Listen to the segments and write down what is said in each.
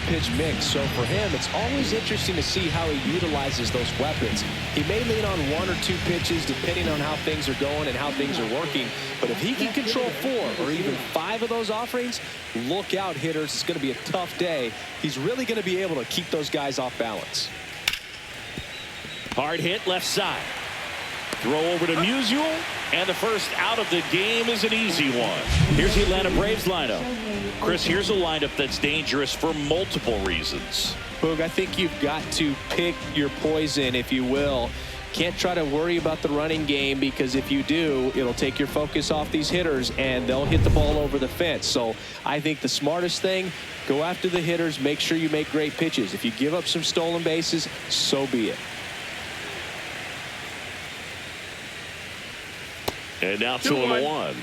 pitch mix. So for him, it's always interesting to see how he utilizes those weapons. He may lean on 1 or 2 pitches depending on how things are going and how things are working. But if he can control 4 or even 5 of those offerings, look out, hitters. It's going to be a tough day. He's really going to be able to keep those guys off balance. Hard hit left side. Throw over to Mlbwl, and the first out of the game is an easy one. Here's the Atlanta Braves lineup. Chris, here's a lineup that's dangerous for multiple reasons. Boog, I think you've got to pick your poison, if you will. Can't try to worry about the running game, because if you do, it'll take your focus off these hitters and they'll hit the ball over the fence. So I think the smartest thing, go after the hitters, make sure you make great pitches. If you give up some stolen bases, so be it. And now 2-1.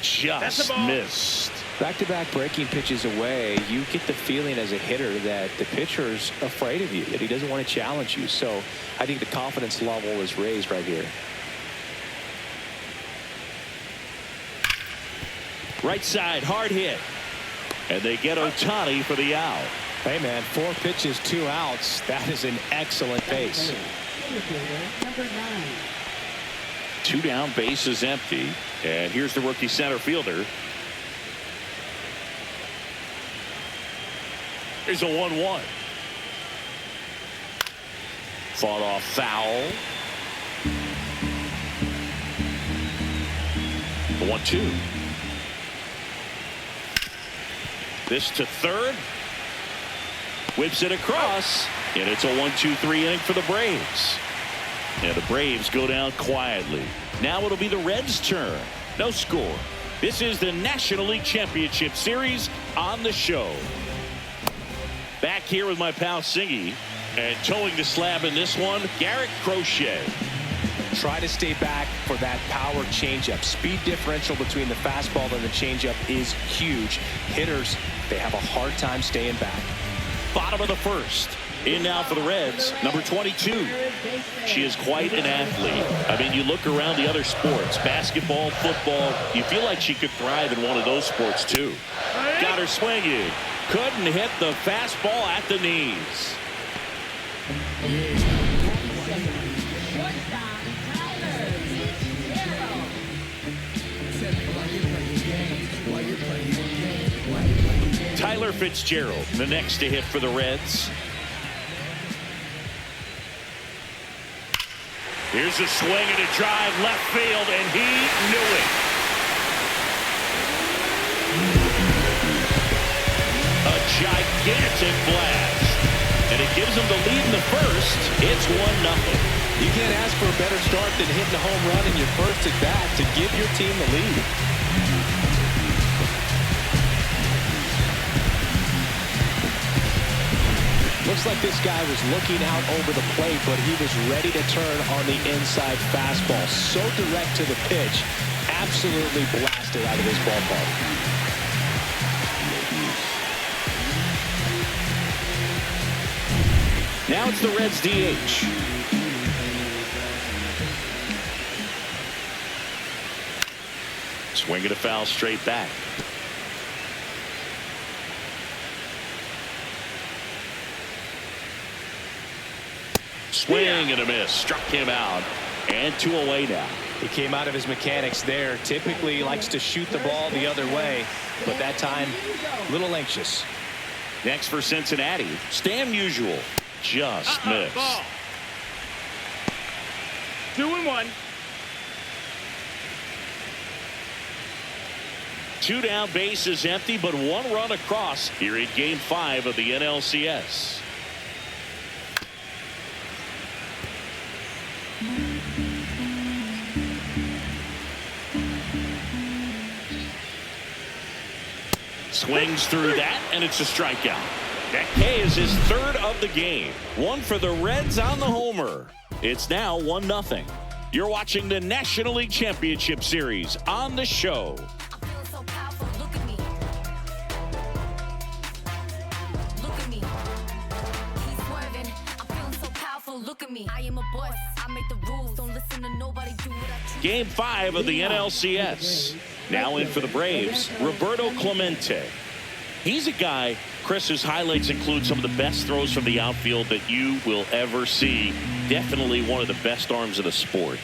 Just missed. Back-to-back breaking pitches away, you get the feeling as a hitter that the pitcher's afraid of you, that he doesn't want to challenge you. So I think the confidence level is raised right here. Right side, hard hit. And they get Ohtani for the out. Hey, man, 4 pitches, 2 outs. That is an excellent pace. Number 9. 2 down, bases empty. And here's the rookie center fielder. Here's a 1-1. Fought off foul. 1-2. This to third. Whips it across. And it's a 1-2-3 inning for the Braves. And the Braves go down quietly. Now it'll be the Reds' turn. No score. This is the National League Championship Series on the show. Back here with my pal Singy. And towing the slab in this one, Garrett Crochet. Try to stay back for that power changeup. Speed differential between the fastball and the changeup is huge. Hitters, they have a hard time staying back. Bottom of the first. In now for the Reds, number 22. She is quite an athlete. I mean, you look around the other sports, basketball, football, you feel like she could thrive in one of those sports too. Got her swinging. Couldn't hit the fastball at the knees. Tyler Fitzgerald, the next to hit for the Reds. Here's a swing and a drive left field, and he knew it. A gigantic blast. And it gives them the lead in the first. It's 1-0. You can't ask for a better start than hitting a home run in your first at bat to give your team the lead. Looks like this guy was looking out over the plate, but he was ready to turn on the inside fastball. So direct to the pitch. Absolutely blasted out of this ballpark. Now it's the Reds DH. Swing and a foul straight back. Swing and a miss. Struck him out. And 2 away now. He came out of his mechanics there. Typically likes to shoot the ball the other way, but that time a little anxious. Next for Cincinnati, Mlbwl. Just missed. Ball. 2-1. 2 down, bases empty, but 1 run across here in Game 5 of the NLCS. Swings through that, and it's a strikeout. That K is his 3rd of the game. 1 for the Reds on the homer. It's now 1-0. You're watching the National League Championship Series on the show. look at me. I am a boss. I make the rules. Don't listen to nobody. Do what I choose. Game 5 of the NLCS. Now in for the Braves, Roberto Clemente. He's a guy, Chris, whose highlights include some of the best throws from the outfield that you will ever see. Definitely one of the best arms in the sport.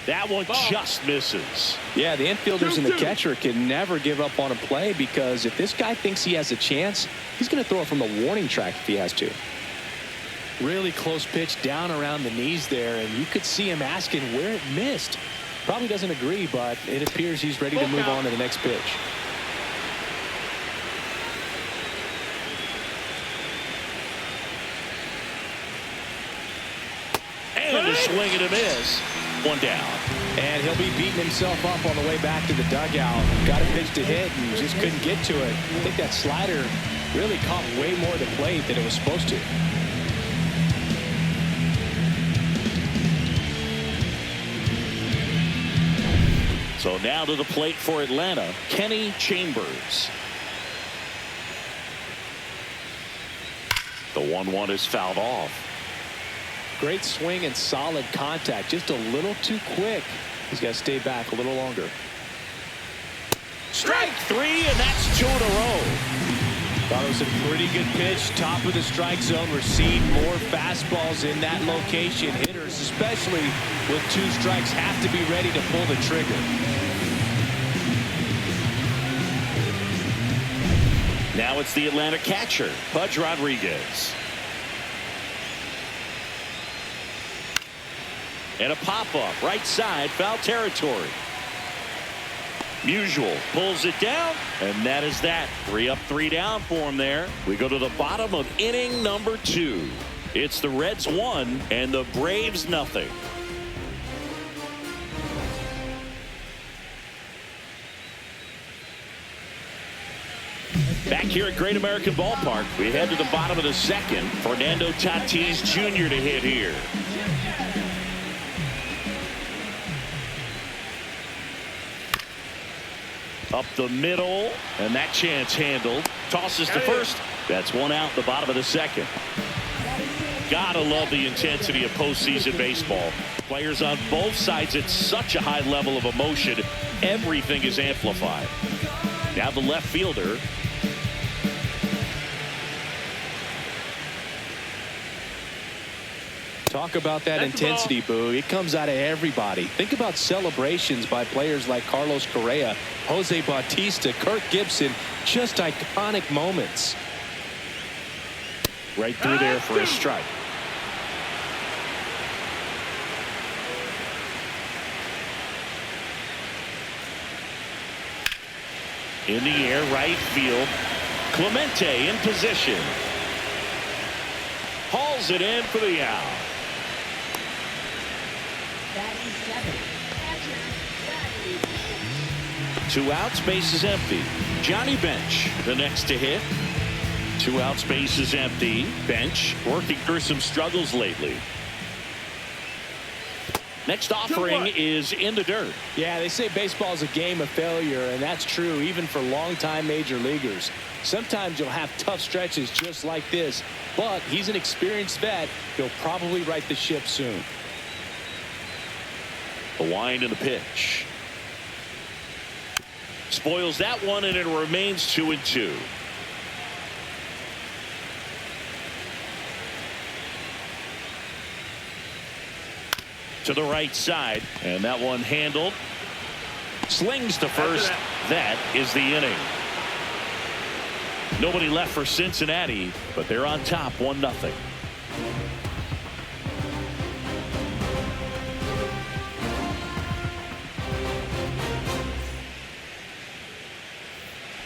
That one just misses. Yeah, the infielders and the catcher can never give up on a play, because if this guy thinks he has a chance, he's going to throw it from the warning track if he has to. Really close pitch down around the knees there, and you could see him asking where it missed. Probably doesn't agree, but it appears he's ready to move on to the next pitch. And a swing and a miss. One down. And he'll be beating himself up on the way back to the dugout. Got a pitch to hit and just couldn't get to it. I think that slider really caught way more of the plate than it was supposed to. So now to the plate for Atlanta, Kenny Chambers. The 1-1 is fouled off. Great swing and solid contact. Just a little too quick. He's got to stay back a little longer. Strike 3, and that's 2 in a row. Thought it was a pretty good pitch. Top of the strike zone. We're seeing more fastballs in that location. Hitters, especially with 2 strikes, have to be ready to pull the trigger. Now it's the Atlanta catcher, Pudge Rodriguez. And a pop-up, right side, foul territory. Mlbwl pulls it down, and that is that. 3 up, 3 down for him there. We go to the bottom of inning number 2. It's the Reds 1 and the Braves nothing. Back here at Great American Ballpark, we head to the bottom of the 2nd. Fernando Tatis Jr. to hit here. Up the middle, and that chance handled. Tosses to first. That's 1 out, the bottom of the 2nd. Gotta love the intensity of postseason baseball. Players on both sides at such a high level of emotion. Everything is amplified. Now the left fielder. Talk about that intensity, Boo. It comes out of everybody. Think about celebrations by players like Carlos Correa, Jose Bautista, Kirk Gibson. Just iconic moments. Right through there for a strike. In the air, right field. Clemente in position. Hauls it in for the out. Batting 7. Catcher, 2 outs, base is empty. Johnny Bench, the next to hit. 2 outs, base is empty. Bench working through some struggles lately. Next offering is in the dirt. Yeah, they say baseball is a game of failure, and that's true even for longtime major leaguers. Sometimes you'll have tough stretches just like this, but he's an experienced vet. He'll probably right the ship soon. The wind and the pitch. Spoils that one, and it remains 2-2. To the right side, and that one handled. Slings to first. That is the inning. Nobody left for Cincinnati, but they're on top 1-0.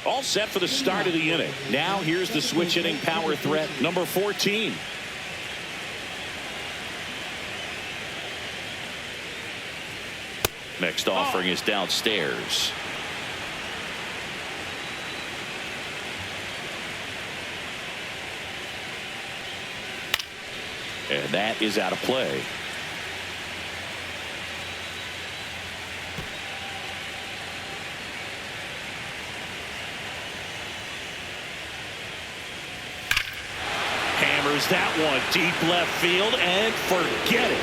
All set for the start of the inning. Now here's the switch inning power threat, number 14. Next offering is downstairs. And that is out of play. Fires that one deep left field and forget it.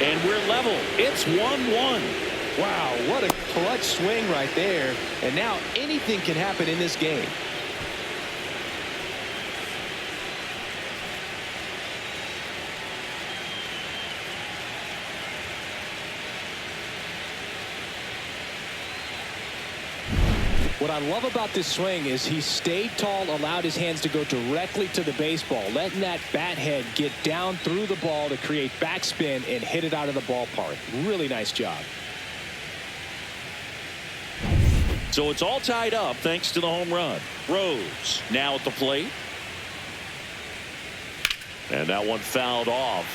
And we're level. It's 1-1. Wow, what a clutch swing right there. And now anything can happen in this game. What I love about this swing is he stayed tall, allowed his hands to go directly to the baseball, letting that bat head get down through the ball to create backspin and hit it out of the ballpark. Really nice job. So it's all tied up thanks to the home run. Rose now at the plate. And that one fouled off.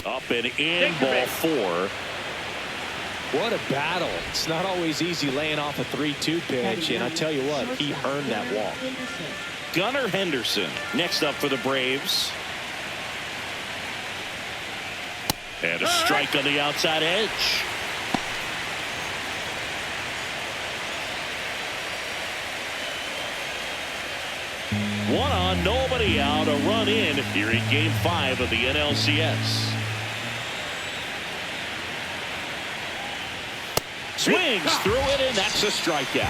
Up and in, ball 4. What a battle. It's not always easy laying off a 3-2 pitch, and I tell you what, he earned that walk. Gunnar Henderson next up for the Braves. And a strike on the outside edge. One on, nobody out, a run in here in Game 5 of the NLCS. Swings through it, and that's a strikeout.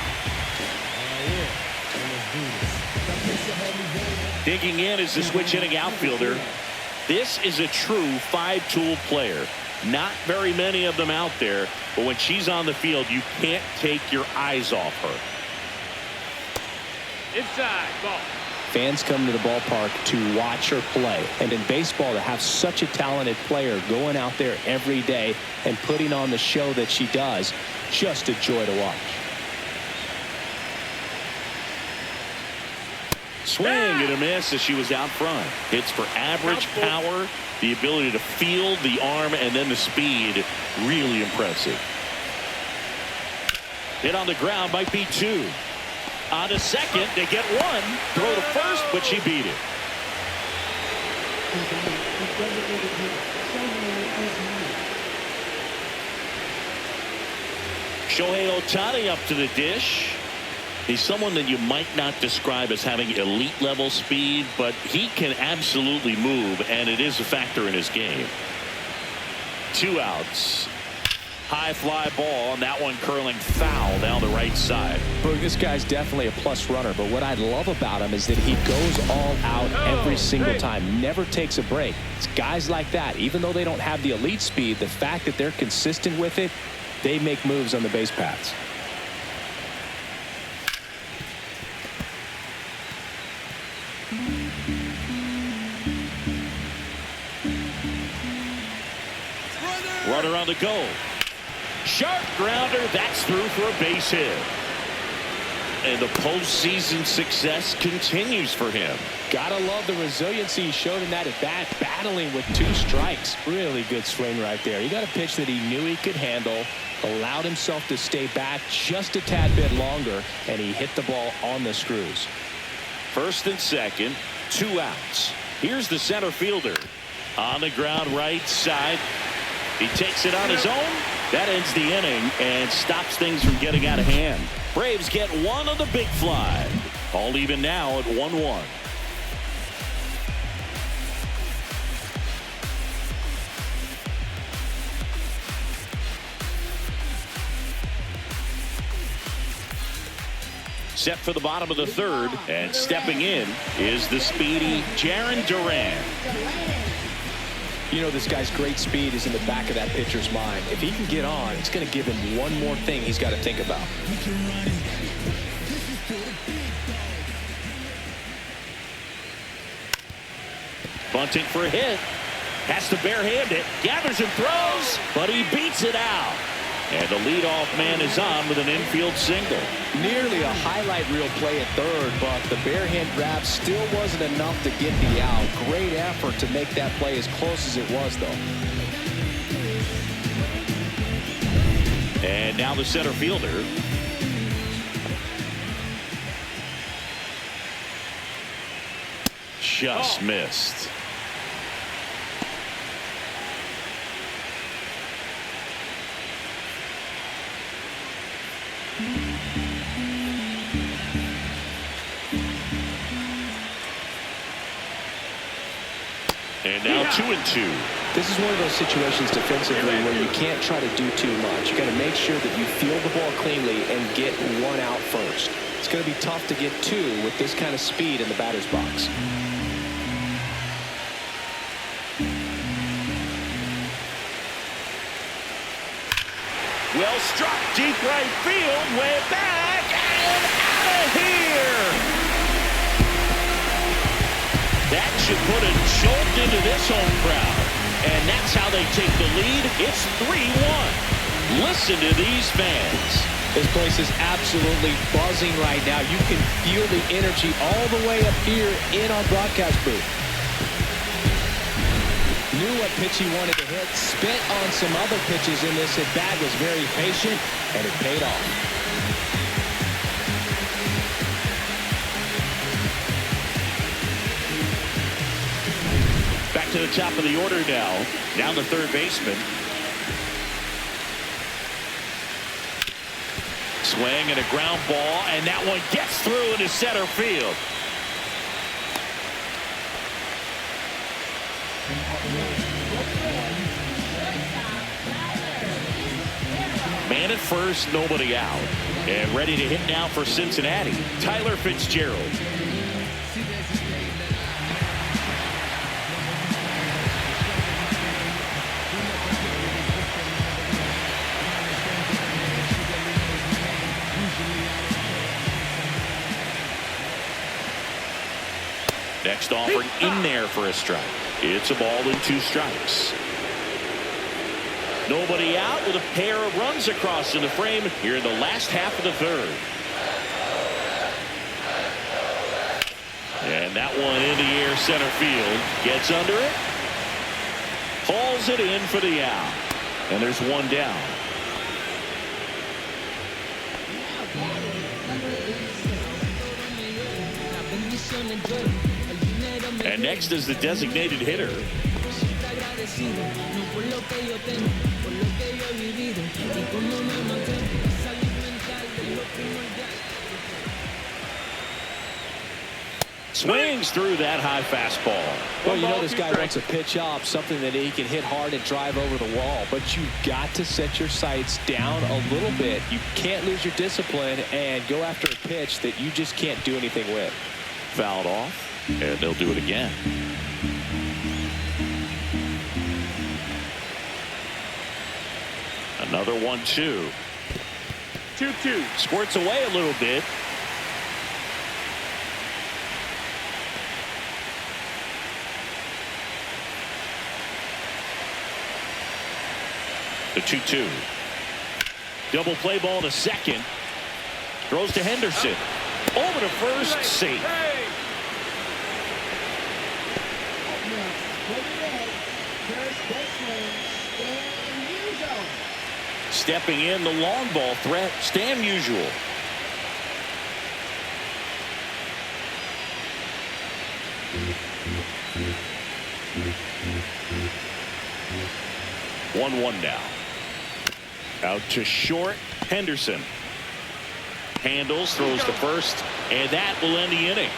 Digging in is the switch hitting outfielder. This is a true 5-tool player. Not very many of them out there, but when she's on the field, you can't take your eyes off her. Inside, ball. Fans come to the ballpark to watch her play. And in baseball, to have such a talented player going out there every day and putting on the show that she does, just a joy to watch. Swing and a miss as she was out front. Hits for average power, the ability to field the arm, and then the speed. Really impressive. Hit on the ground might be 2. On to second, they get 1. Throw to first, but she beat it. Shohei Ohtani up to the dish. He's someone that you might not describe as having elite level speed, but he can absolutely move, and it is a factor in his game. 2 outs. High fly ball, and that one curling foul down the right side. Boog, this guy's definitely a plus runner, but what I love about him is that he goes all out every single time, never takes a break. It's guys like that, even though they don't have the elite speed, the fact that they're consistent with it, they make moves on the base paths. Runner on the go. Sharp grounder, that's through for a base hit. And the postseason success continues for him. Gotta love the resiliency he showed in that at bat, battling with 2 strikes. Really good swing right there. He got a pitch that he knew he could handle, allowed himself to stay back just a tad bit longer, and he hit the ball on the screws. First and second, 2 outs. Here's the center fielder on the ground right side. He takes it on his own. That ends the inning and stops things from getting out of hand. Braves get 1 on the big fly. All even now at 1-1. Set for the bottom of the 3rd, and stepping in is the speedy Jarren Duran. You know, this guy's great speed is in the back of that pitcher's mind. If he can get on, it's going to give him one more thing he's got to think about. Bunting for a hit. Has to barehand it. Gathers and throws, but he beats it out. And the leadoff man is on with an infield single. Nearly a highlight reel play at 3rd, but the barehand grab still wasn't enough to get the out. Great effort to make that play as close as it was, though. And now the center fielder. Just missed. And now 2-2. This is one of those situations defensively where you can't try to do too much. You got to make sure that you field the ball cleanly and get one out first. It's going to be tough to get two with this kind of speed in the batter's box. Well struck, deep right field, way back, and out of here. That should put a jolt into this home crowd. And that's how they take the lead. It's 3-1. Listen to these fans. This place is absolutely buzzing right now. You can feel the energy all the way up here in our broadcast booth. Knew what pitch he wanted to hit, spit on some other pitches in this at bat, was very patient, and it paid off. Back to the top of the order now. Down the third baseman. Swing and a ground ball, and that one gets through into center field. Man at first, nobody out. And ready to hit now for Cincinnati, Tyler Fitzgerald. Next offering in there for a strike. It's a ball and 2 strikes. Nobody out with a pair of runs across in the frame here in the last half of the third. And that one in the air center field. Gets under it. Hauls it in for the out. And there's one down. And next is the designated hitter. Swings through that high fastball. Well, you know this guy wants a pitch off, something that he can hit hard and drive over the wall. But you've got to set your sights down a little bit. You can't lose your discipline and go after a pitch that you just can't do anything with. Fouled off, and they'll do it again. Another 1-2. 2-2. Squirts away a little bit. The 2-2. Double play ball to second. Throws to Henderson. Over to first, safe. Stepping in the long ball threat, Stan Musial. One now. Out to short, Henderson. Handles, throws to first, and that will end the inning.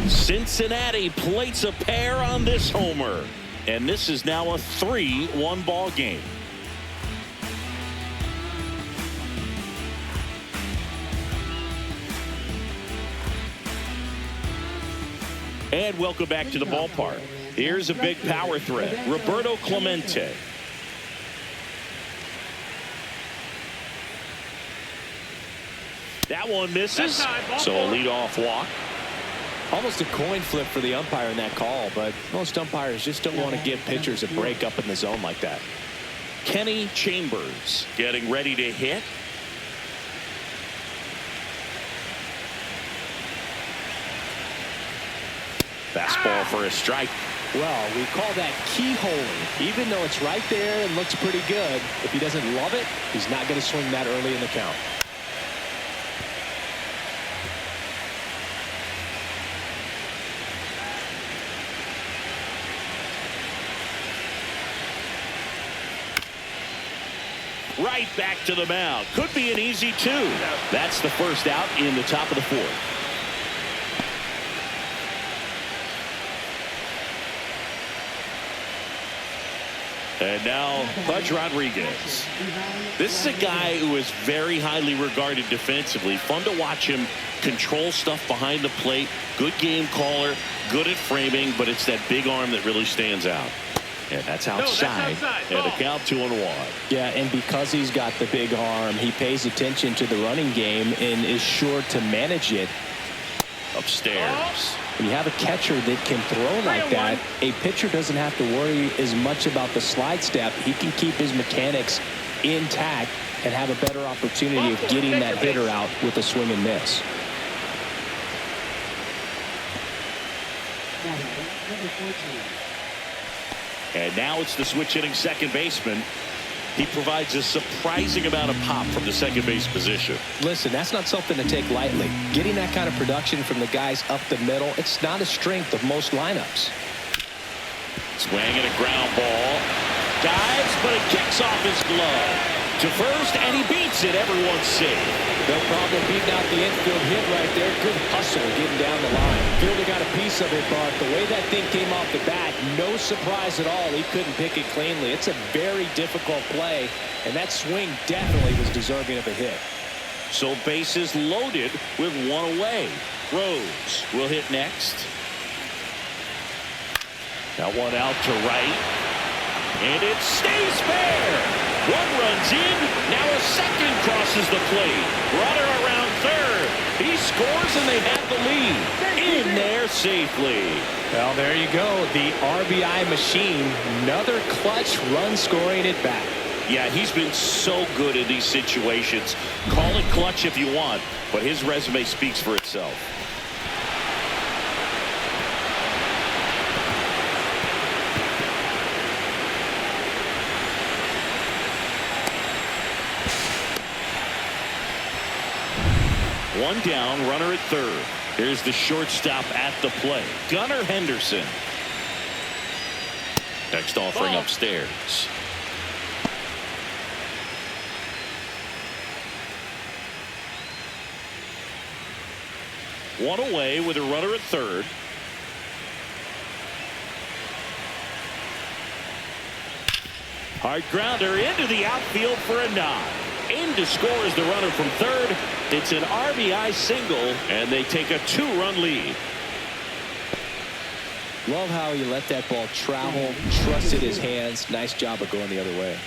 Cincinnati plates a pair on this homer. And this is now a 3-1 ball game. And welcome back to the ballpark. Here's a big power threat, Roberto Clemente. That one misses, so a leadoff walk. Almost a coin flip for the umpire in that call, but most umpires just don't want to give pitchers a break up in the zone like that. Kenny Chambers getting ready to hit. Fastball for a strike. Well, we call that keyholing. Even though it's right there and looks pretty good, if he doesn't love it, he's not going to swing that early in the count. right back to the mound. Could be an easy 2. That's the first out in the top of the 4th. And now Pudge Rodriguez. This is a guy who is very highly regarded defensively. Fun to watch him control stuff behind the plate. Good game caller, good at framing, but it's that big arm that really stands out. And that's outside. And a count 2-1. Yeah, and because he's got the big arm, he pays attention to the running game and is sure to manage it. Upstairs. When you have a catcher that can throw like that, a pitcher doesn't have to worry as much about the slide step. He can keep his mechanics intact and have a better opportunity of getting that hitter out with a swing and miss. And now it's the switch hitting second baseman. He provides a surprising amount of pop from the second base position. Listen, that's not something to take lightly. Getting that kind of production from the guys up the middle, it's not a strength of most lineups. Swinging a ground ball. Dives, but it kicks off his glove. To first, and he beats it. Everyone's safe. No problem beating out the infield hit right there. Good hustle getting down the line. Fielder got a piece of it, but the way that thing came off the bat, no surprise at all. He couldn't pick it cleanly. It's a very difficult play, and that swing definitely was deserving of a hit. So bases loaded with 1 away. Rose will hit next. That one out to right. And it stays fair. 1 runs in. Now a second crosses the plate. Runner around third. He scores and they have the lead. In there safely. Well, there you go. The RBI machine. Another clutch run scoring at bat. Yeah, he's been so good in these situations. Call it clutch if you want, but his resume speaks for itself. One down, runner at third. Here's the shortstop at the plate, Gunnar Henderson. Next offering upstairs. One away with a runner at third. Hard grounder into the outfield for a nod. In to score is the runner from third. It's an RBI single, and they take a 2-run lead. Love how he let that ball travel, trusted his hands. Nice job of going the other way.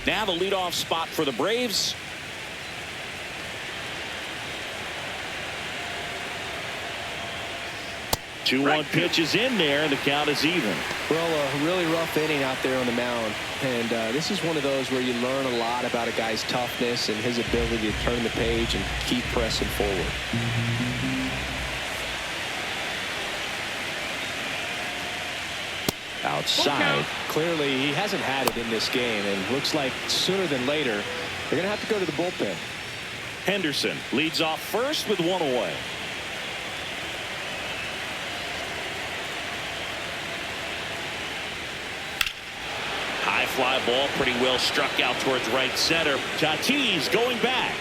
Now the leadoff spot for the Braves. Two-one pitch is in there, and the count is even. Well, a really rough inning out there on the mound. And this is one of those where you learn a lot about a guy's toughness and his ability to turn the page and keep pressing forward. Outside. Clearly, he hasn't had it in this game, and looks like sooner than later, they're going to have to go to the bullpen. Henderson leads off first with 1 away. High fly ball, pretty well struck out towards right center. Tatis going back.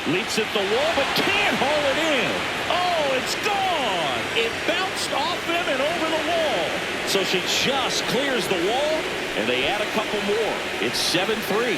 Leaps at the wall, but can't haul it in. Oh, it's gone. It bounced off him and over the wall. So she just clears the wall, and they add a couple more. It's 7-3.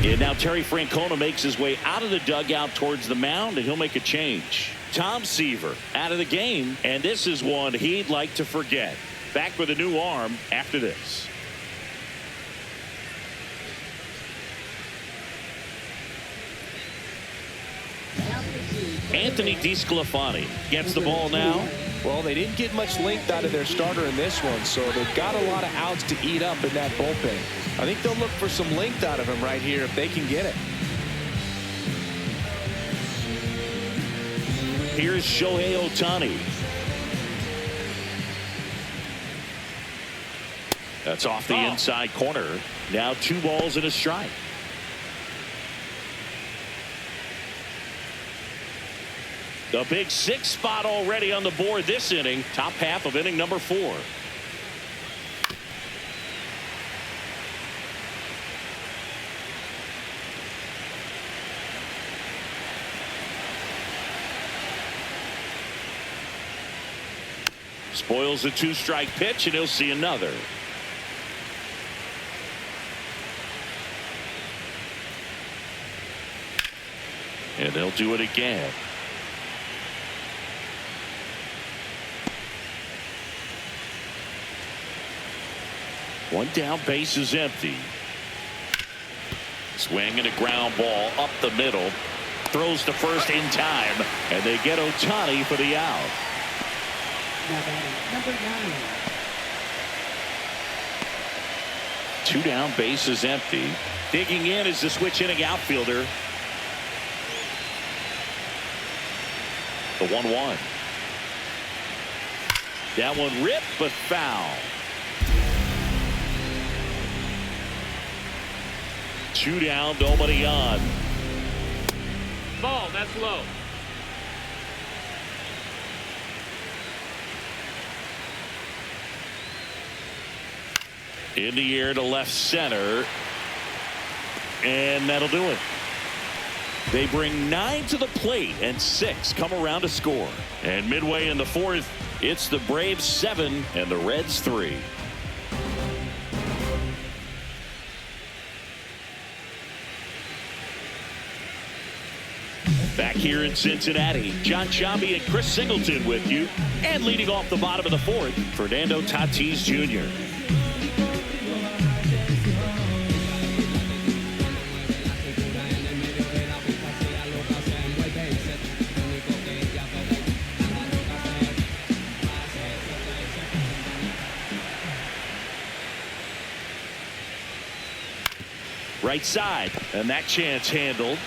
And now Terry Francona makes his way out of the dugout towards the mound, and he'll make a change. Tom Seaver out of the game, and this is one he'd like to forget. Back with a new arm after this. Anthony DeSclafani gets the ball now. Well, they didn't get much length out of their starter in this one, so they've got a lot of outs to eat up in that bullpen. I think they'll look for some length out of him right here if they can get it. here's Shohei Ohtani. That's off the inside corner. Now 2 balls and a strike. The big 6 spot already on the board this inning. Top half of inning number 4. Spoils the 2-strike pitch, and he'll see another. And they'll do it again. One down, base is empty. Swing and a ground ball up the middle. Throws to first in time, and they get Ohtani for the out. Number 9. 2 down, base is empty. Digging in is the switch inning outfielder. The 1-1. That one ripped, but foul. 2 down, nobody on. Ball, that's low. In the air to left center. And that'll do it. They bring 9 to the plate, and 6 come around to score. And midway in the 4th, it's the Braves 7 and the Reds 3. Back here in Cincinnati, John Sciambi and Chris Singleton with you. And leading off the bottom of the 4th, Fernando Tatis Jr. Right side, and that chance handled.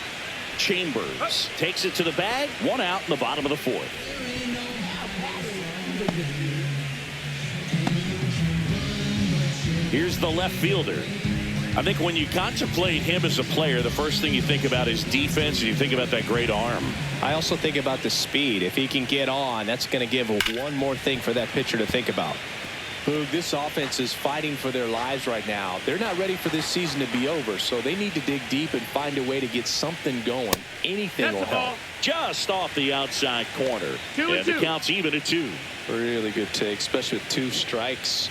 Chambers takes it to the bag. 1 out in the bottom of the 4th. Here's the left fielder. I think when you contemplate him as a player, the first thing you think about is defense, and you think about that great arm. I also think about the speed. If he can get on, that's going to give one more thing for that pitcher to think about. Boog, this offense is fighting for their lives right now. They're not ready for this season to be over, so they need to dig deep and find a way to get something going. Anything will help. Just off the outside corner. 2-2. And the count's even at 2. Really good take, especially with 2 strikes.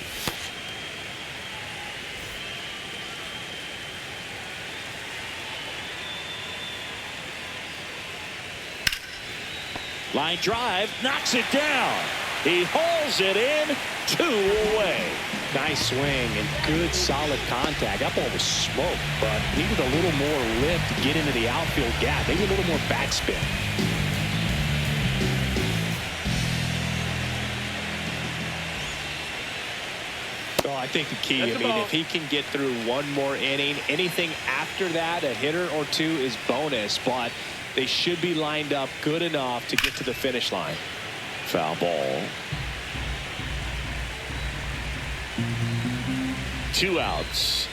Line drive, knocks it down. He hauls it in, 2 away. Nice swing and good solid contact. That ball was smoked, but needed a little more lift to get into the outfield gap. Maybe a little more backspin. Well, I think the key, if he can get through one more inning, anything after that, a hitter or 2 is bonus, but they should be lined up good enough to get to the finish line. Foul ball. 2 outs.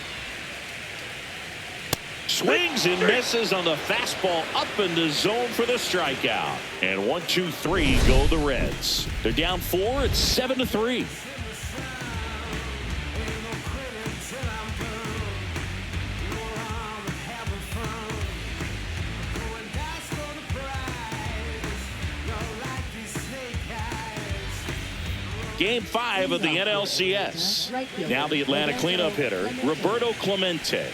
Swings and misses on the fastball up in the zone for the strikeout. And 1-2-3 go the Reds. They're down 4. It's 7-3. Game 5 of the NLCS. Now the Atlanta cleanup hitter, Roberto Clemente.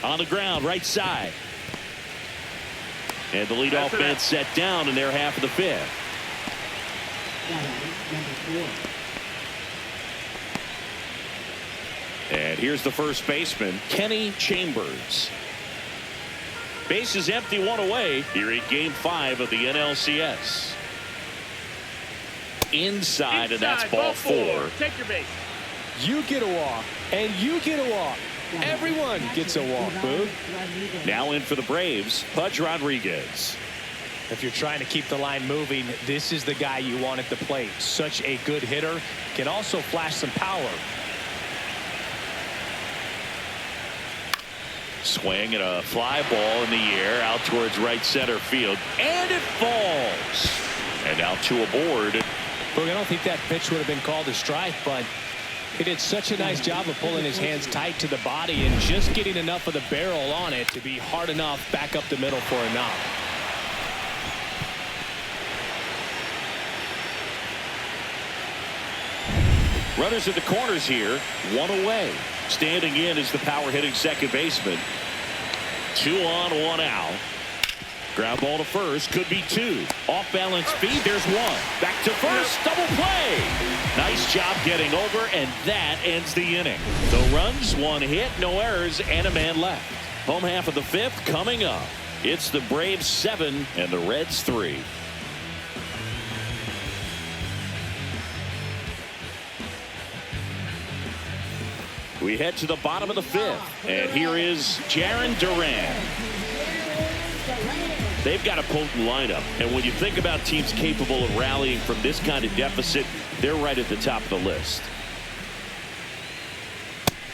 On the ground, right side. And the leadoff man set down in their half of the 5th. Number 4. And here's the first baseman, Kenny Chambers. Base is empty, 1 away here in Game 5 of the NLCS. Inside, and that's ball 4. Take your base. You get a walk, and you get a walk. Everyone gets a walk, Boog. Now in for the Braves, Pudge Rodriguez. If you're trying to keep the line moving, this is the guy you want at the plate. Such a good hitter. Can also flash some power. Swing and a fly ball in the air out towards right center field. And it falls. And now two aboard. Boog, I don't think that pitch would have been called a strike, but he did such a nice job of pulling his hands tight to the body and just getting enough of the barrel on it to be hard enough back up the middle for a knock. Runners at the corners here, one away. Standing in is the power hitting second baseman. 2 on, 1 out. Ground ball to first, could be 2. Off balance speed, there's 1. Back to first, double play. Nice job getting over, and that ends the inning. No runs, 1 hit, no errors, and a man left. Home half of the 5th coming up. It's the Braves 7 and the Reds 3. We head to the bottom of the 5th, and here is Jarren Duran. They've got a potent lineup, and when you think about teams capable of rallying from this kind of deficit, they're right at the top of the list.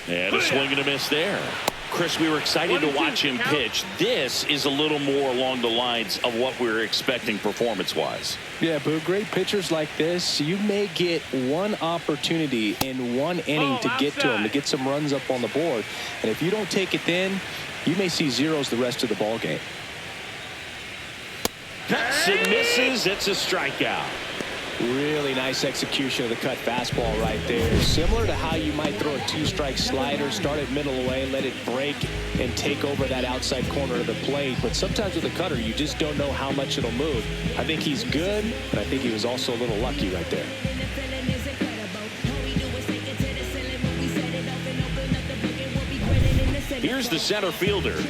And a swing and a miss there. Chris, we were excited to watch him pitch. This is a little more along the lines of what we were expecting performance-wise. Yeah, but great pitchers like this, you may get one opportunity in one inning to get to them, to get some runs up on the board. And if you don't take it then, you may see zeros the rest of the ball game. Cuts and misses. It's a strikeout. Really nice execution of the cut fastball right there. Similar to how you might throw a 2-strike slider, start it middle away, let it break and take over that outside corner of the plate. But sometimes with a cutter, you just don't know how much it'll move. I think he's good, but I think he was also a little lucky right there. Here's the center fielder.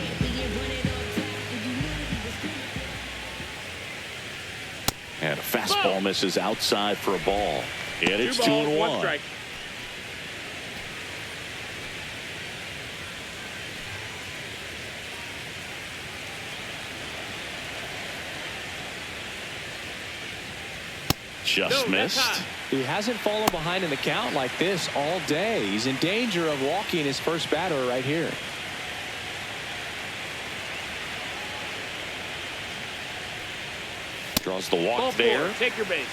And a fastball misses outside for a ball. And it's 2-1. Just missed. He hasn't fallen behind in the count like this all day. He's in danger of walking his first batter right here. Draws the walk there. Take your base.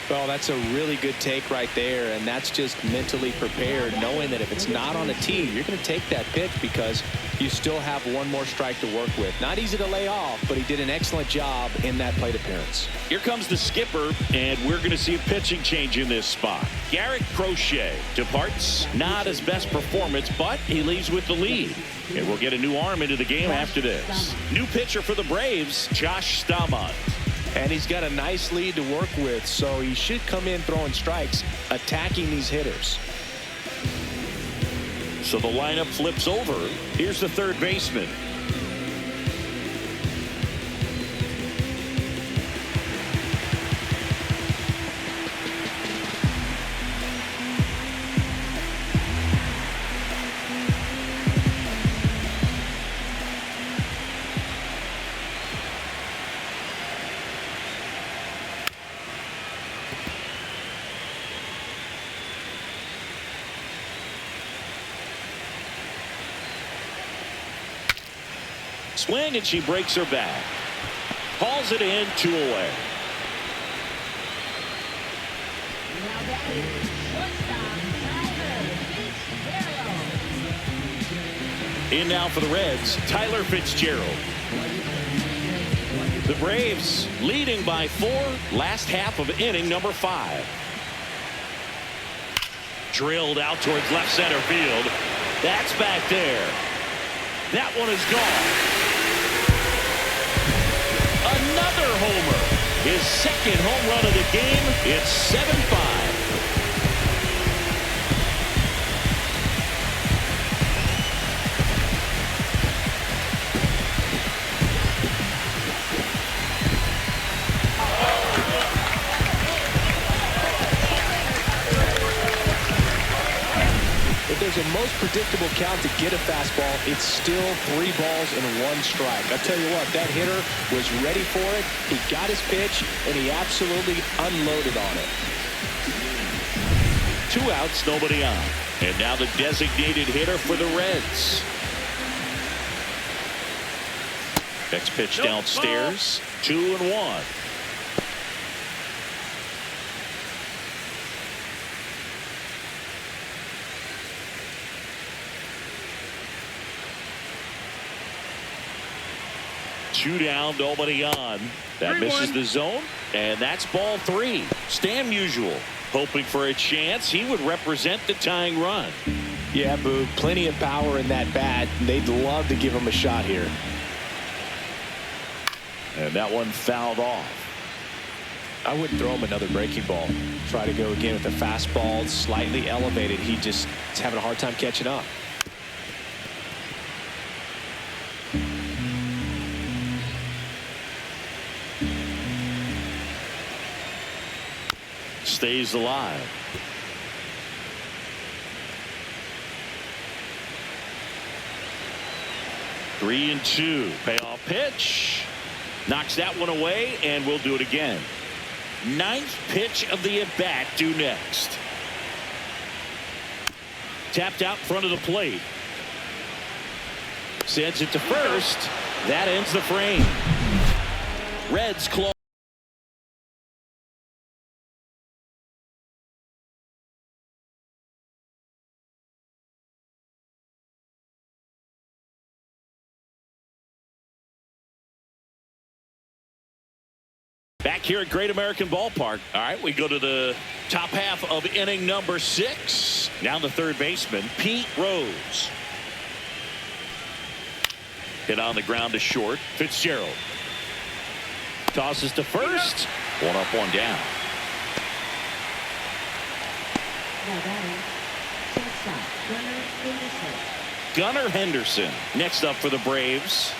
Well, that's a really good take right there, and that's just mentally prepared, knowing that if it's not on a tee, you're going to take that pitch because you still have one more strike to work with. Not easy to lay off, but he did an excellent job in that plate appearance. Here comes the skipper, and we're going to see a pitching change in this spot. Garrett Crochet departs. Not his best performance, but he leaves with the lead. And we'll get a new arm into the game after this. New pitcher for the Braves, Josh Staumont. And he's got a nice lead to work with, so he should come in throwing strikes, attacking these hitters. So the lineup flips over. Here's the third baseman. Swing, and she breaks her back. Calls it in, 2 away. Now batting, shortstop, Tyler Fitzgerald. In now for the Reds, Tyler Fitzgerald. The Braves leading by 4, last half of inning number 5. Drilled out towards left center field. That's back there. That one is gone. Another homer. His second home run of the game. It's 7-5. there's a most predictable count to get a fastball, it's still 3 balls and 1 strike. I'll tell you what, that hitter was ready for it. He got his pitch, and he absolutely unloaded on it. 2 outs, nobody on. And now the designated hitter for the Reds. Next pitch downstairs. 2-1. Two down, nobody on. That misses the zone, and that's ball 3. Stan Musial hoping for a chance. He would represent the tying run. Yeah, Boog, plenty of power in that bat. They'd love to give him a shot here. And that one fouled off. I wouldn't throw him another breaking ball. Try to go again with a fastball, slightly elevated. He just is having a hard time catching up. Stays alive. Three and 2. Payoff pitch. Knocks that one away, and we'll do it again. 9th pitch of the at-bat due next. Tapped out in front of the plate. Sends it to first. That ends the frame. Reds close. Back here at Great American Ballpark. All right, we go to the top half of inning number 6. Now the third baseman, Pete Rose. Hit on the ground to short. Fitzgerald tosses to first. 1 up, 1 down. Now batting, shortstop, Gunnar Henderson. Gunnar Henderson next up for the Braves.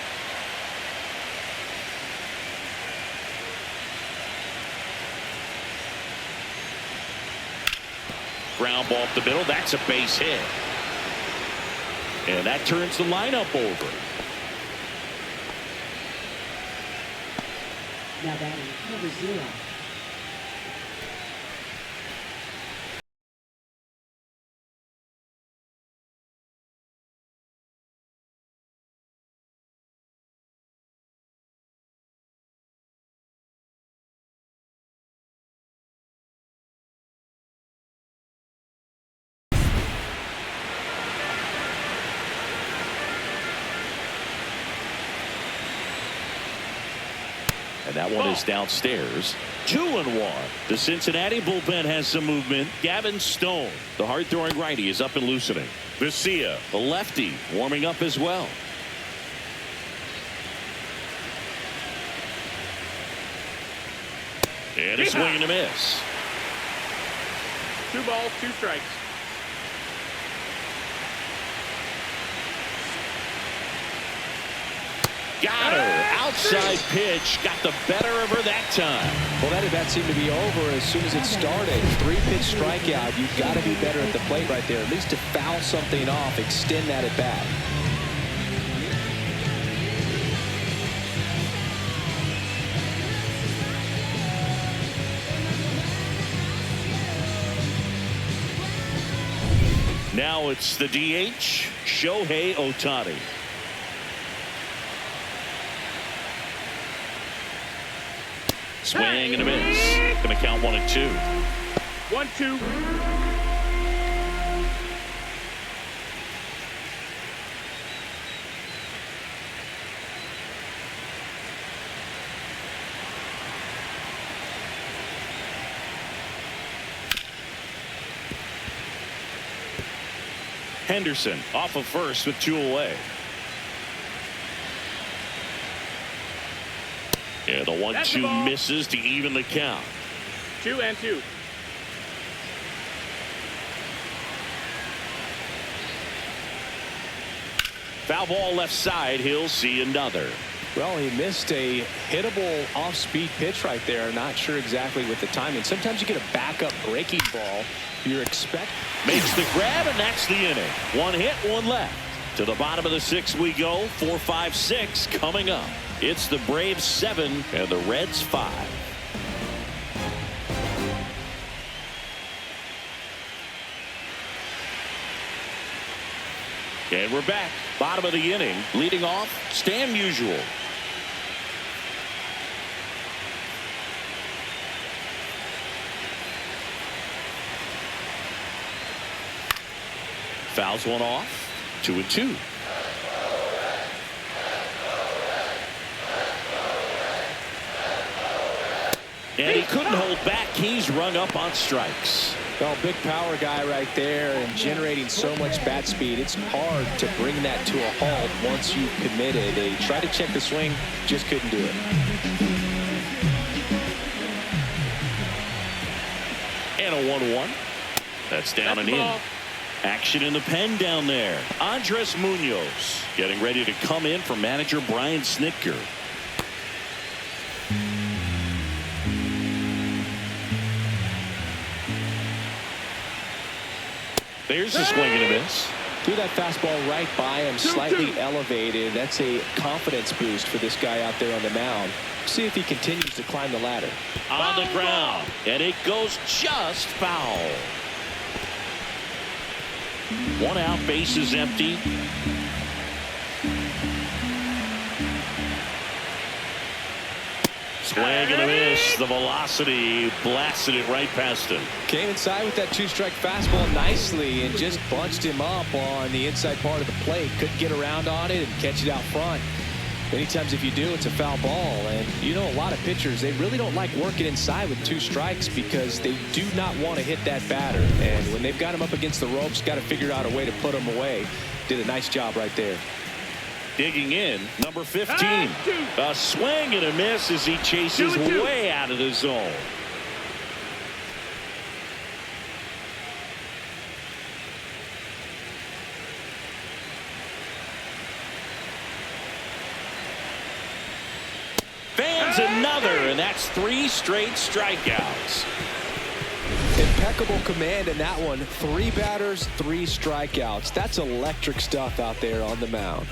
Ground ball up the middle. That's a base hit. And that turns the lineup over. Now batting, cover 0. And that one is downstairs. 2-1. The Cincinnati bullpen has some movement. Gavin Stone, the hard-throwing righty, is up and loosening. Vesia, the lefty, warming up as well. And a swing and a miss. 2 balls, 2 strikes. Got her. Outside pitch. Got the better of her that time. Well, that at bat seemed to be over as soon as it started. 3-pitch strikeout. You've got to be better at the plate right there. At least to foul something off, extend that at bat. Now it's the DH, Shohei Ohtani. Swing and a miss. Going to count 1 and 2. 1-2. Henderson off of first with 2 away. Yeah, the 1-2 misses to even the count. 2 and 2. Foul ball left side. He'll see another. Well, he missed a hittable off-speed pitch right there. Not sure exactly with the timing. Sometimes you get a backup breaking ball. You're expect. Makes the grab, and that's the inning. One hit, one left. To the bottom of the 6th we go. 4, 5, 6 coming up. It's the Braves 7 and the Reds 5. And we're back. Bottom of the inning. Leading off, Stan Musial. Fouls one off. 2-2. And he couldn't hold back. He's rung up on strikes. Well, big power guy right there and generating so much bat speed. It's hard to bring that to a halt once you've committed. They tried to check the swing, just couldn't do it. And a 1-1. That's down and in. Action in the pen down there. Andres Munoz getting ready to come in for manager Brian Snitker. There's a swing and a miss. Threw that fastball right by him, slightly elevated. That's a confidence boost for this guy out there on the mound. See if he continues to climb the ladder. On the ground, and it goes just foul. One out, base is empty. Swing and a miss. The velocity blasted it right past him. Came inside with that 2-strike fastball nicely and just bunched him up on the inside part of the plate. Couldn't get around on it and catch it out front. Many times if you do, it's a foul ball. And you know, a lot of pitchers, they really don't like working inside with 2 strikes because they do not want to hit that batter. And when they've got him up against the ropes, got to figure out a way to put him away. Did a nice job right there. Digging in, number 15. A swing and a miss as he chases way out of the zone. Fans another, and that's 3 straight strikeouts. Impeccable command in that one. 3 batters, 3 strikeouts. That's electric stuff out there on the mound.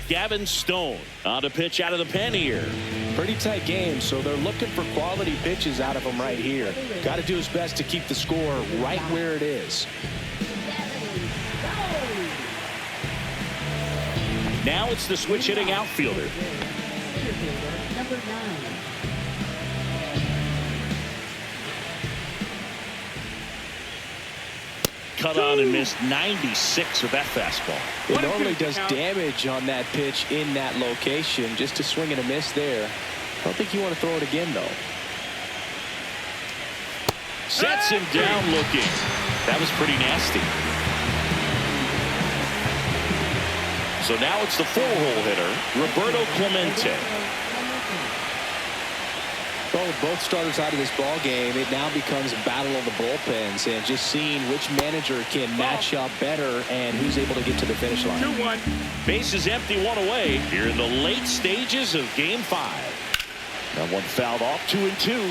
Gavin Stone on to pitch out of the pen here. Pretty tight game, so they're looking for quality pitches out of him right here. Got to do his best to keep the score right where it is. Now it's the switch hitting outfielder. Number 9. Cut on and missed 96 with that fastball. It normally does damage on that pitch in that location. Just a swing and a miss there. I don't think you want to throw it again, though. Sets him down looking. That was pretty nasty. So now it's the 4-hole hitter, Roberto Clemente. Well, with both starters out of this ball game, it now becomes a battle of the bullpens and just seeing which manager can match up better and who's able to get to the finish line. 2-1. Base is empty, 1 away here in the late stages of Game 5. That one fouled off, 2-2.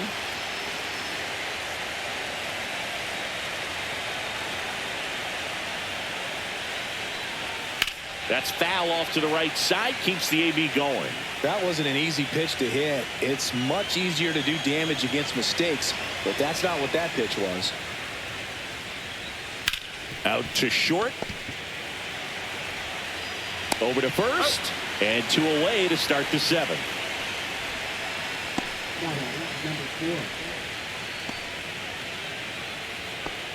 That's foul off to the right side, keeps the AB going. That wasn't an easy pitch to hit. It's much easier to do damage against mistakes, but that's not what that pitch was. Out to short. Over to first. And 2 away to start the 7th. Number 4.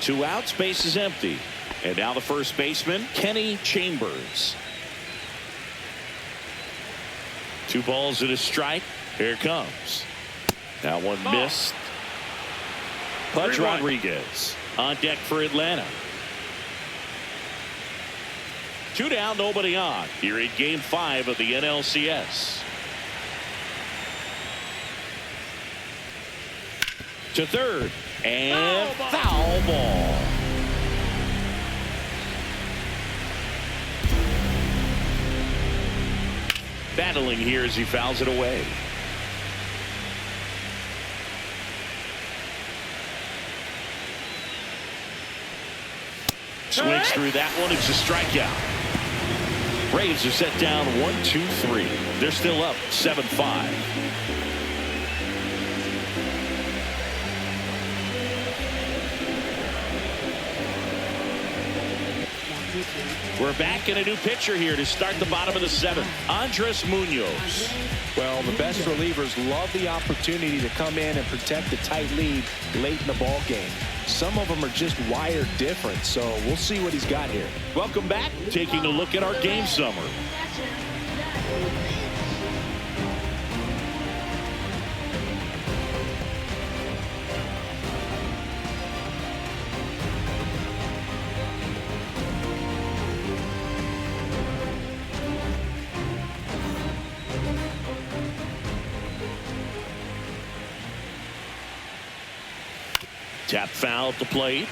2 outs, base is empty. And now the first baseman, Kenny Chambers. 2 balls and a strike. Here it comes. That one missed. Pudge Rodriguez on deck for Atlanta. 2 down, nobody on. Here in Game 5 of the NLCS. To third. And foul ball. Battling here as he fouls it away. Swings through that one. It's a strikeout. Braves are set down 1-2-3. They're still up 7-5. We're back in a new pitcher here to start the bottom of the seventh. Andres Munoz. Well, the best relievers love the opportunity to come in and protect a tight lead late in the ball game. Some of them are just wired different, so we'll see what he's got here. Welcome back. Taking a look at our game summary. Tap foul at the plate.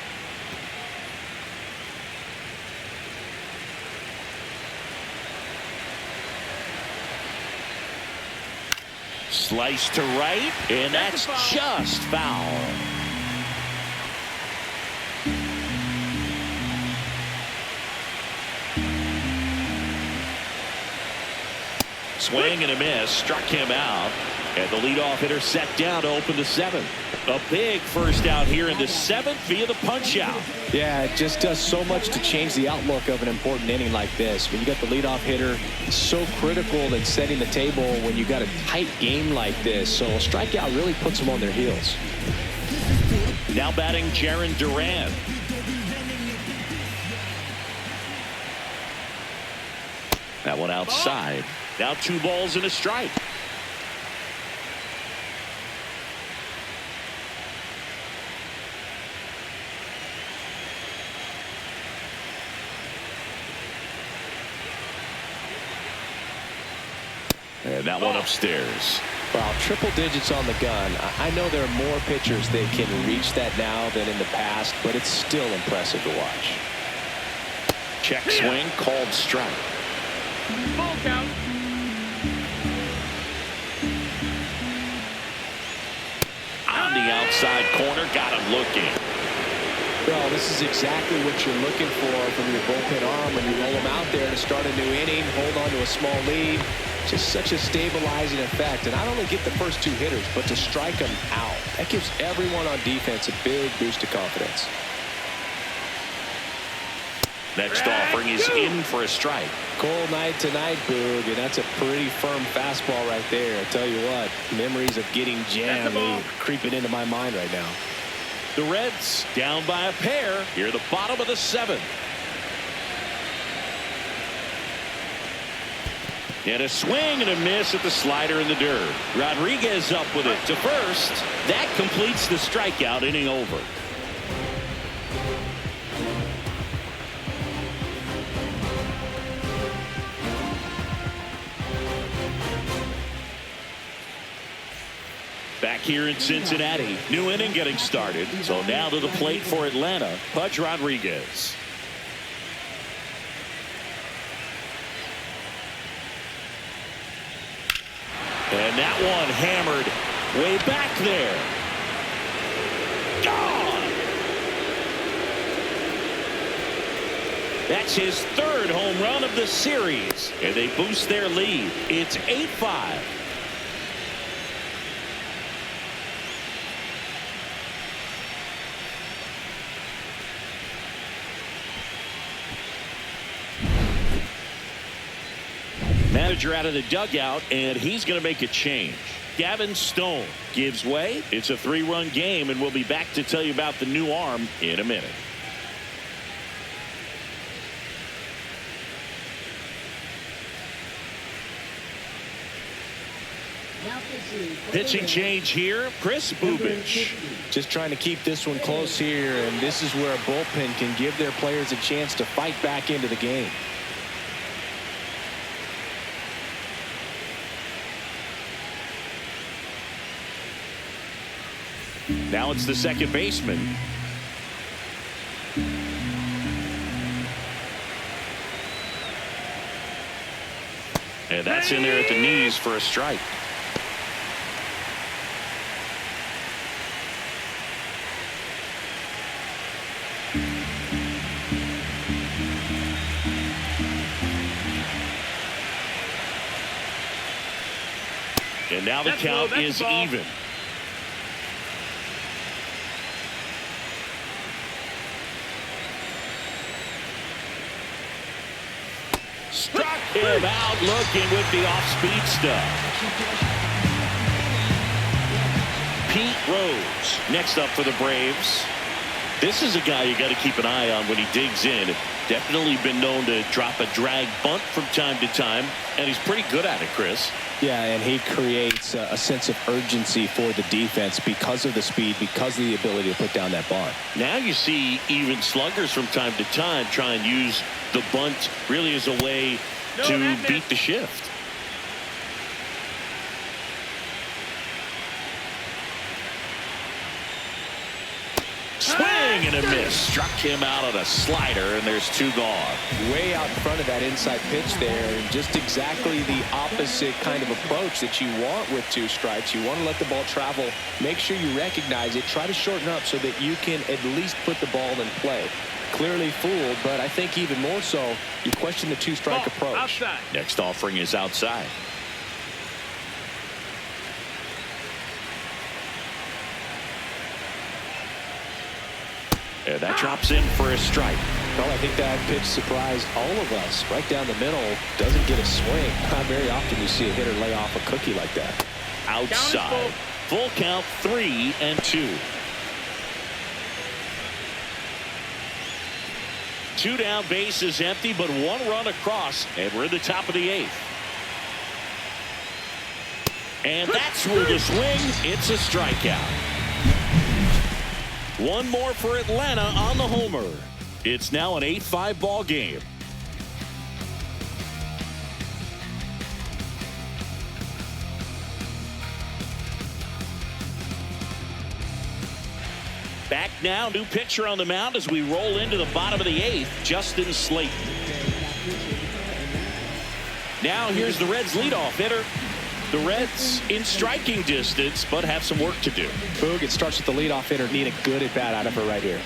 Slice to right, and that's just foul. Swing and a miss, struck him out. And the leadoff hitter set down to open the seventh. A big first out here in the seventh via the punch out. Yeah, it just does so much to change the outlook of an important inning like this. When you got the leadoff hitter, it's so critical in setting the table when you got a tight game like this. So a strikeout really puts them on their heels. Now batting Jarren Duran. That one outside. Now 2 balls and a strike. And that one upstairs. Well, triple digits on the gun. I know there are more pitchers that can reach that now than in the past, but it's still impressive to watch. Check swing, called strike. Ball count. On the outside corner, got him looking. Well, this is exactly what you're looking for from your bullpen arm when you roll them out there to start a new inning, hold on to a small lead. Just such a stabilizing effect. And not only get the first 2 hitters, but to strike them out. That gives everyone on defense a big boost of confidence. Next offering is in for a strike. Cold night tonight, Boog, and that's a pretty firm fastball right there. I tell you what, memories of getting jammed really creeping into my mind right now. The Reds down by a pair here at the bottom of the seventh. And a swing and a miss at the slider in the dirt. Rodriguez up with it to first. That completes the strikeout, inning over. Back here in Cincinnati, new inning getting started. So now to the plate for Atlanta, Pudge Rodriguez. And that one hammered way back there. Gone. That's his 3rd home run of the series. And they boost their lead. It's 8-5. Manager out of the dugout, and he's going to make a change. Gavin Stone gives way. It's a 3-run game, and we'll be back to tell you about the new arm in a minute. Pitching change here, Chris Bubich. Just trying to keep this one close here, and this is where a bullpen can give their players a chance to fight back into the game. Now it's the second baseman. And that's in there at the knees for a strike. And now the count is even. Struck him out looking with the off-speed stuff. Pete Rose next up for the Braves. This is a guy you got to keep an eye on when he digs in. Definitely been known to drop a drag bunt from time to time, and he's pretty good at it, Chris. Yeah, and he creates a sense of urgency for the defense because of the speed, because of the ability to put down that bunt. Now you see even sluggers from time to time try and use the bunt really as a way to beat the shift. Swing and a miss. Struck him out on a slider, and there's two gone. Way out in front of that inside pitch there, and just exactly the opposite kind of approach that you want with two strikes. You want to let the ball travel. Make sure you recognize it. Try to shorten up so that you can at least put the ball in play. Clearly fooled, but I think even more so, you question the two-strike approach. Outside. Next offering is outside. And that drops in for a strike. Well, I think that pitch surprised all of us. Right down the middle, doesn't get a swing. Not very often you see a hitter lay off a cookie like that. Outside. Full count, 3-2. 2 down, base is empty, but 1 run across, and we're in the top of the 8th. And that's where the swing. It's a strikeout. 1 more for Atlanta on the homer. It's now an 8-5 ball game. Back now, new pitcher on the mound as we roll into the bottom of the 8th, Justin Slayton. Now here's the Reds leadoff hitter. The Reds in striking distance, but have some work to do. Boog, it starts with the leadoff hitter. Need a good at bat out of her right here.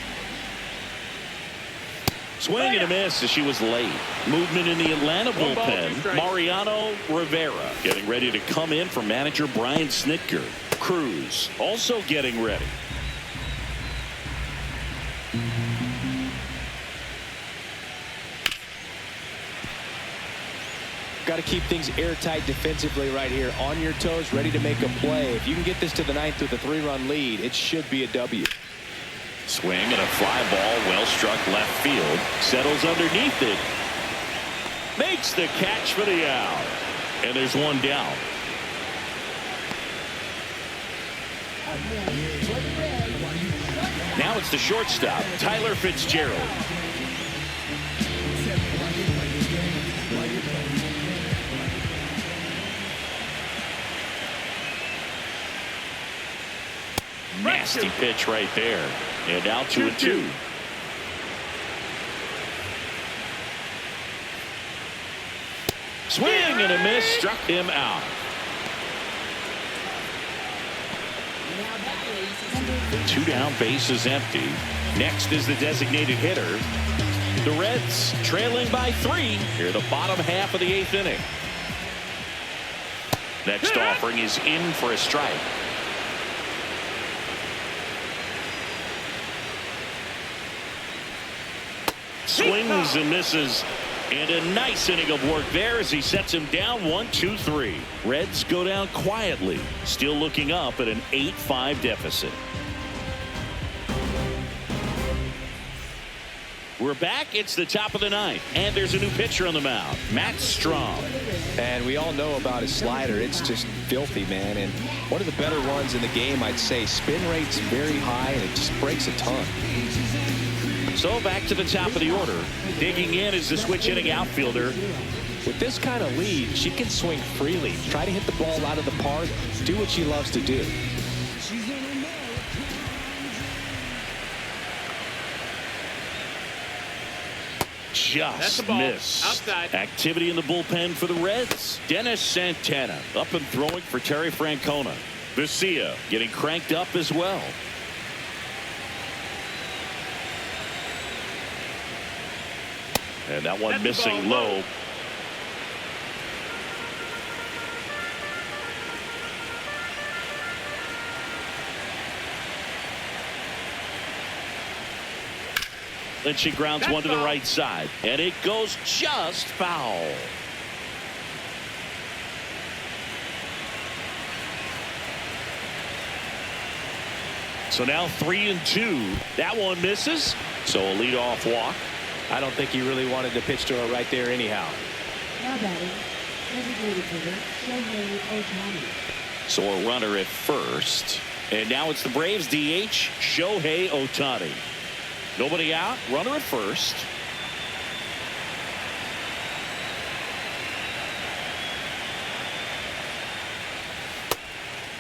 Swing and a miss as she was late. Movement in the Atlanta bullpen. Mariano Rivera getting ready to come in for manager Brian Snitker. Cruz also getting ready. Got to keep things airtight defensively right here. On your toes, ready to make a play. If you can get this to the 9th with a 3-run lead, it should be a W. Swing and a fly ball, well struck left field. Settles underneath it. Makes the catch for the out. And there's 1 down. Now it's the shortstop, Tyler Fitzgerald. Nasty pitch right there. And now 2-2. Swing and a miss. Struck him out. Two down, base is empty. Next is the designated hitter. The Reds trailing by 3 here the bottom half of the 8th inning. Next offering is in for a strike. Swings and misses, and a nice inning of work there as he sets him down 1-2-3. Reds go down quietly, still looking up at an 8-5 deficit. We're back. It's the top of the 9th, and there's a new pitcher on the mound, Matt Strom. And we all know about his slider. It's just filthy, man. And one of the better ones in the game, I'd say. Spin rate's very high, and it just breaks a ton. So back to the top of the order. Digging in is the switch hitting outfielder. With this kind of lead, she can swing freely. Try to hit the ball out of the park. Do what she loves to do. Just the ball. missed. Outside. Activity in the bullpen for the Reds. Dennis Santana up and throwing for Terry Francona. Vesia getting cranked up as well. And that one missing low. Then she grounds one to the right side, and it goes just foul. So now 3-2. That one misses. So a leadoff walk. I don't think he really wanted to pitch to her right there anyhow. Now batting, designated hitter, Shohei Ohtani. So a runner at first. And now it's the Braves DH, Shohei Ohtani. Nobody out, runner at first.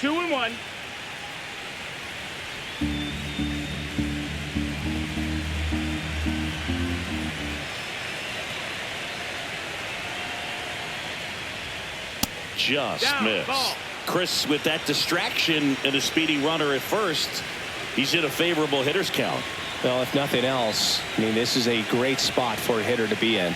Two and one. Just Down, missed. ball. Chris, with that distraction and a speedy runner at first, he's in a favorable hitter's count. Well, if nothing else, I mean, this is a great spot for a hitter to be in.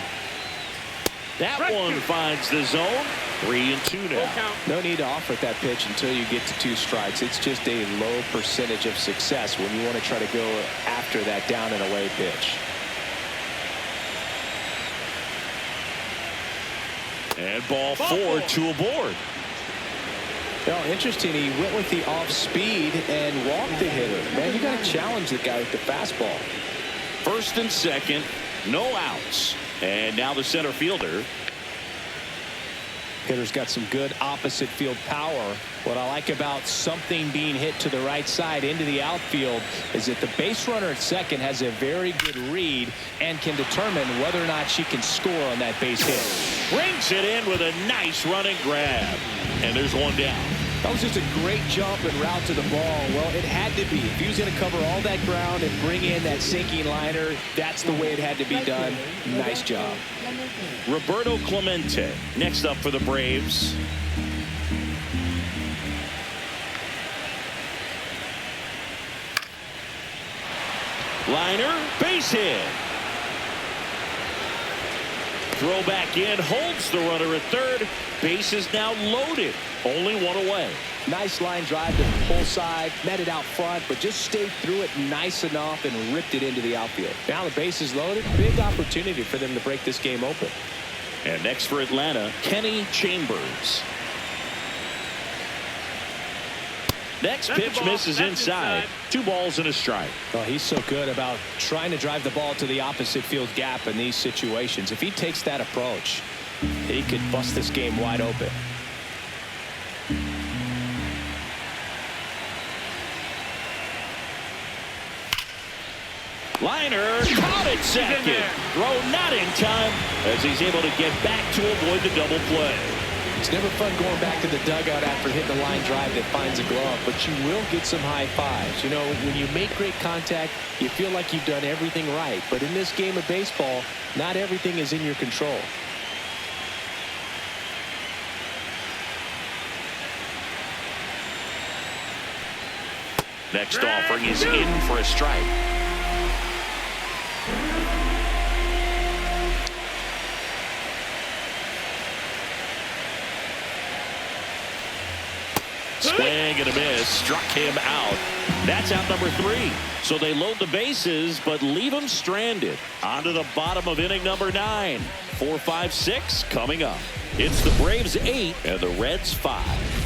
That one finds the zone. 3-2 now. Count. No need to offer that pitch until you get to 2 strikes. It's just a low percentage of success when you want to try to go after that down and away pitch. And ball 4, 2 aboard. Well, interesting. He went with the off speed and walked the hitter. Man, you got to challenge the guy with the fastball. First and second, no outs. And now the center fielder. Hitter's got some good opposite field power. What I like about something being hit to the right side into the outfield is that the base runner at second has a very good read and can determine whether or not she can score on that base hit. Brings it in with a nice running grab. And there's one down. That was just a great jump and route to the ball. Well, it had to be. If he was going to cover all that ground and bring in that sinking liner, that's the way it had to be done. Nice job. Roberto Clemente next up for the Braves. Liner, base hit. Throw back in, holds the runner at third. Base is now loaded. Only one away. Nice line drive to the pull side, met it out front, but just stayed through it nice enough and ripped it into the outfield. Now the base is loaded. Big opportunity for them to break this game open. And next for Atlanta, Kenny Chambers. Next pitch misses inside. 2 balls and a strike. Well, he's so good about trying to drive the ball to the opposite field gap in these situations. If he takes that approach, he could bust this game wide open. Liner caught at second. Throw not in time as he's able to get back to avoid the double play. It's never fun going back to the dugout after hitting a line drive that finds a glove, but you will get some high fives. You know, when you make great contact, you feel like you've done everything right. But in this game of baseball, not everything is in your control. Next offering is in for a strike. Swing and a miss. Struck him out. That's out number 3. So they load the bases, but leave him stranded. On to the bottom of inning number 9. 4, 5, 6 coming up. It's the Braves 8 and the Reds 5.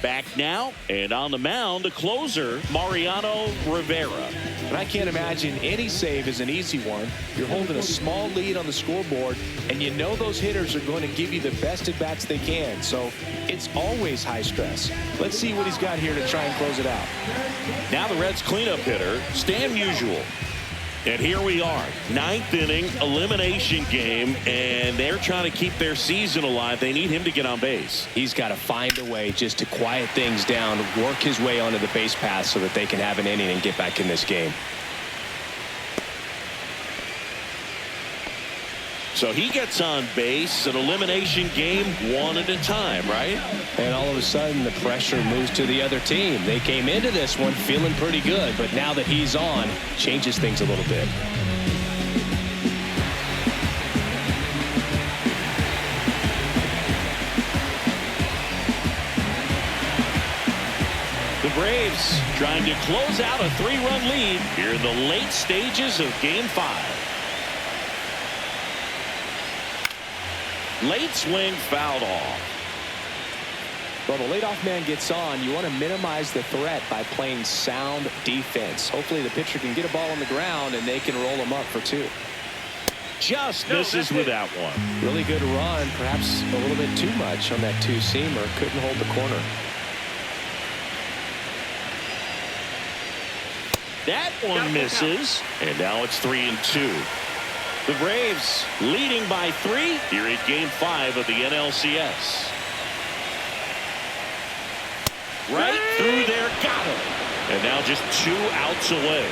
Back now, and on the mound, the closer, Mariano Rivera. And I can't imagine any save is an easy one. You're holding a small lead on the scoreboard, and you know those hitters are going to give you the best at-bats they can. So it's always high stress. Let's see what he's got here to try and close it out. Now the Reds cleanup hitter, Stan Musial. And here we are, 9th inning elimination game, and they're trying to keep their season alive. They need him to get on base. He's got to find a way just to quiet things down, work his way onto the base path so that they can have an inning and get back in this game. So he gets on base, an elimination game, one at a time, right? And all of a sudden the pressure moves to the other team. They came into this one feeling pretty good, but now that he's on, changes things a little bit. The Braves trying to close out a 3-run lead here in the late stages of Game 5. Late swing fouled off. Well, the leadoff man gets on. You want to minimize the threat by playing sound defense. Hopefully the pitcher can get a ball on the ground and they can roll him up for 2. Just misses with that one. Really good run, perhaps a little bit too much on that 2-seamer. Couldn't hold the corner. That one misses, and now it's 3-2. The Braves leading by 3 here in Game 5 of the NLCS. Right through there, got him. And now just 2 outs away.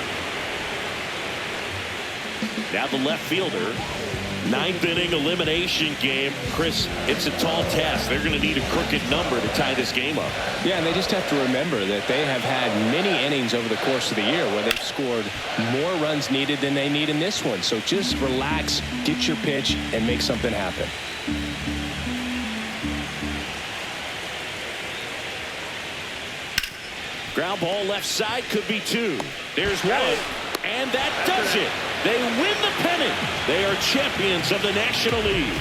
Now the left fielder. 9th inning elimination game. Chris, it's a tall task. They're going to need a crooked number to tie this game up. Yeah, and they just have to remember that they have had many innings over the course of the year where they've scored more runs needed than they need in this one. So just relax, get your pitch, and make something happen. Ground ball left side, could be 2. There's 1. And that does it. They win the pennant. They are champions of the National League.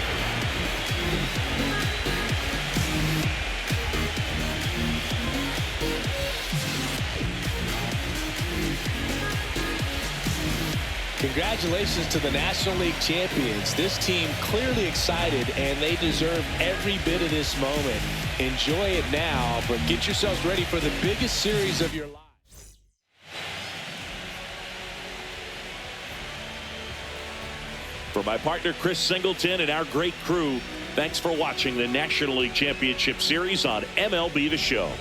Congratulations to the National League champions. This team clearly excited, and they deserve every bit of this moment. Enjoy it now, but get yourselves ready for the biggest series of your life. For my partner Chris Singleton and our great crew, thanks for watching the National League Championship Series on MLB The Show.